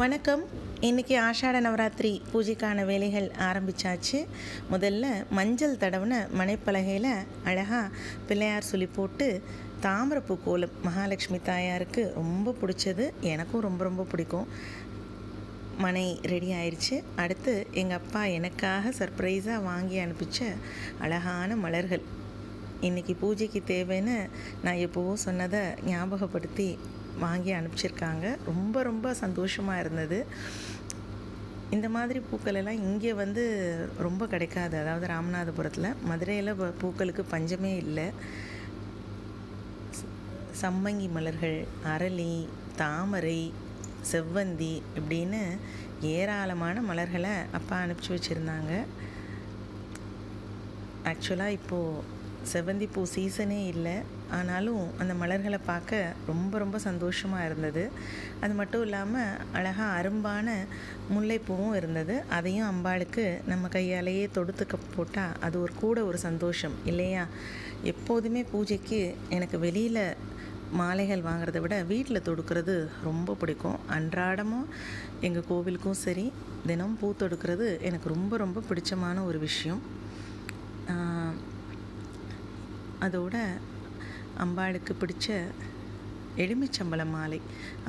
வணக்கம். இன்றைக்கி ஆஷாட நவராத்திரி பூஜைக்கான வேலைகள் ஆரம்பித்தாச்சு. முதல்ல மஞ்சள் தடவுன மனைப்பலகையில் அழகாக பிள்ளையார் சொல்லி போட்டு தாமரைப்பூ கோலம் மகாலட்சுமி தாயாருக்கு ரொம்ப பிடிச்சது, எனக்கும் ரொம்ப ரொம்ப பிடிக்கும். மனை ரெடி ஆயிடுச்சு. அடுத்து எங்கள் அப்பா எனக்காக சர்ப்ரைஸாக வாங்கி அனுப்பிச்ச அழகான மலர்கள் இன்றைக்கி பூஜைக்கு தேவைன்னு நான் எப்போவோ சொன்னதை ஞாபகப்படுத்தி வாங்கி அனுப்பிச்சிருக்காங்க. ரொம்ப ரொம்ப சந்தோஷமாக இருந்தது. இந்த மாதிரி பூக்கள் எல்லாம் இங்கே ரொம்ப கிடைக்காது. அதாவது ராமநாதபுரத்தில், மதுரையில் பூக்களுக்கு பஞ்சமே இல்லை. சம்மங்கி மலர்கள், அரளி, தாமரை, செவ்வந்தி இப்படின்னு ஏராளமான மலர்களை அப்பா அனுப்பிச்சி வச்சுருந்தாங்க. ஆக்சுவலாக இப்போது செவ்வந்தி பூ சீசனே இல்லை. ஆனாலும் அந்த மலர்களை பார்க்க ரொம்ப ரொம்ப சந்தோஷமாக இருந்தது. அது மட்டும் இல்லாமல் அழகாக அரும்பான முல்லைப்பூவும் இருந்தது. அதையும் அம்பாளுக்கு நம்ம கையாலேயே தொடுத்துக்க போட்டால் அது ஒரு சந்தோஷம் இல்லையா? எப்போதுமே பூஜைக்கு எனக்கு வெளியில் மாலைகள் வாங்குறத விட வீட்டில் தொடுக்கிறது ரொம்ப பிடிக்கும். அன்றாடமும் எங்கள் கோவிலுக்கும் சரி, தினம் பூ தொடுக்கிறது எனக்கு ரொம்ப ரொம்ப பிடிச்சமான ஒரு விஷயம். அதோட அம்பாளுக்கு பிடிச்ச எலுமிச்சம்பழம் மாலை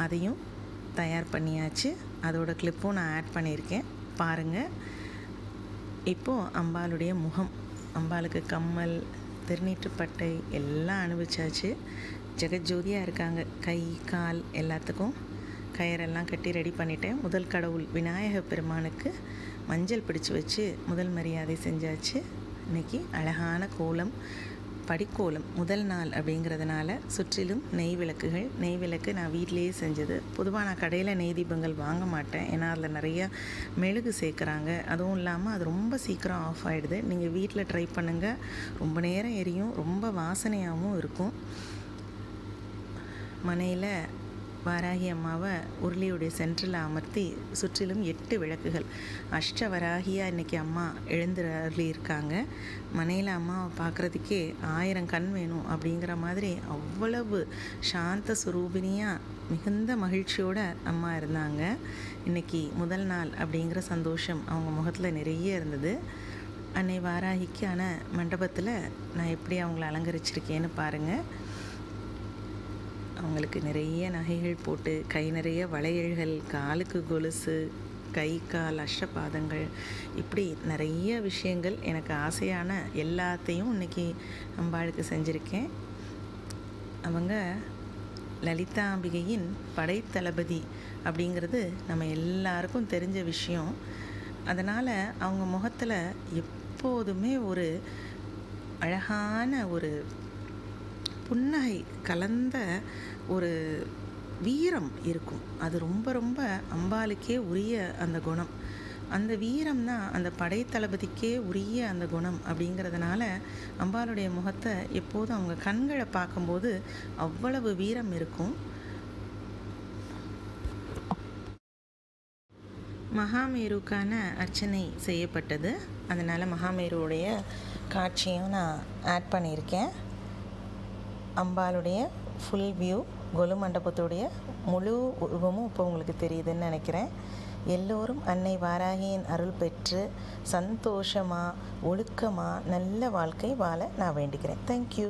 அதையும் தயார் பண்ணியாச்சு. அதோட கிளிப்பும் நான் ஆட் பண்ணியிருக்கேன், பாருங்கள். இப்போது அம்பாளுடைய முகம், அம்பாளுக்கு கம்மல், திருநீற்றுப்பட்டை எல்லாம் அனுபவிச்சாச்சு. ஜெகஜோதியாக இருக்காங்க. கை கால் எல்லாத்துக்கும் கயிறெல்லாம் கட்டி ரெடி பண்ணிட்டேன். முதல் கடவுள் விநாயக பெருமானுக்கு மஞ்சள் பிடிச்சி வச்சு முதல் மரியாதை செஞ்சாச்சு. இன்றைக்கி அழகான கோலம், படிக்கோலம் முதல் நாள் அப்படிங்கிறதுனால சுற்றிலும் நெய் விளக்குகள். நெய் விளக்கு நான் வீட்டிலேயே செஞ்சது. பொதுவாக நான் கடையில் நெய் தீபங்கள் வாங்க மாட்டேன், ஏன்னா அதில் நிறையா மெழுகு சேர்க்குறாங்க. அதுவும் இல்லாமல் அது ரொம்ப சீக்கிரம் ஆஃப் ஆகிடுது. நீங்கள் வீட்டில் ட்ரை பண்ணுங்கள், ரொம்ப நேரம் எரியும், ரொம்ப வாசனையாகவும் இருக்கும். மனையில் வாராகி அம்மாவை உருளியுடைய சென்டரில் அமர்த்தி சுற்றிலும் 8 விளக்குகள், அஷ்டவராகியாக இன்றைக்கி அம்மா எழுந்து இருக்காங்க. மனையில் அம்மாவை பார்க்குறதுக்கே 1000 கண் வேணும் அப்படிங்கிற மாதிரி அவ்வளவு சாந்த சுரூபினியாக மிகுந்த மகிழ்ச்சியோடு அம்மா இருந்தாங்க. இன்றைக்கி முதல் நாள் அப்படிங்கிற சந்தோஷம் அவங்க முகத்தில் நிறைய இருந்தது. அன்னை வாராகிக்கான மண்டபத்தில் நான் எப்படி அவங்கள அலங்கரிச்சிருக்கேன்னு பாருங்கள். அவங்களுக்கு நிறைய நகைகள் போட்டு, கை நிறைய வளையல்கள், காலுக்கு கொலுசு, கை கால் அஷ்டபாதங்கள், இப்படி நிறைய விஷயங்கள் எனக்கு ஆசையான எல்லாத்தையும் இன்றைக்கி அம்பாளுக்கு செஞ்சுருக்கேன். அவங்க லலிதாம்பிகையின் படைத்தளபதி அப்படிங்கிறது நம்ம எல்லாருக்கும் தெரிஞ்ச விஷயம். அதனால் அவங்க முகத்தில் எப்போதுமே ஒரு அழகான ஒரு புன்னகை கலந்த ஒரு வீரம் இருக்கும். அது ரொம்ப ரொம்ப அம்பாளுக்கே உரிய அந்த குணம். அந்த வீரம் தான் அந்த படைத்தளபதிக்கே உரிய அந்த குணம். அப்படிங்கிறதுனால அம்பாளுடைய முகத்தை எப்போதும் அவங்க கண்களை பார்க்கும்போது அவ்வளவு வீரம் இருக்கும். மகாமேருக்கான அர்ச்சனை செய்யப்பட்டது. அதனால் மகாமேருடைய காட்சியும் நான் ஆட் பண்ணியிருக்கேன். அம்பாளுடைய ஃபுல் வியூ, கொலு மண்டபத்துடைய முழு உருவமும் இப்போ உங்களுக்கு தெரியுதுன்னு நினைக்கிறேன். எல்லோரும் அன்னை வாராகியின் அருள் பெற்று சந்தோஷமாக, ஒழுக்கமாக, நல்ல வாழ்க்கை வாழ நான் வேண்டிக்கிறேன். தேங்க்யூ.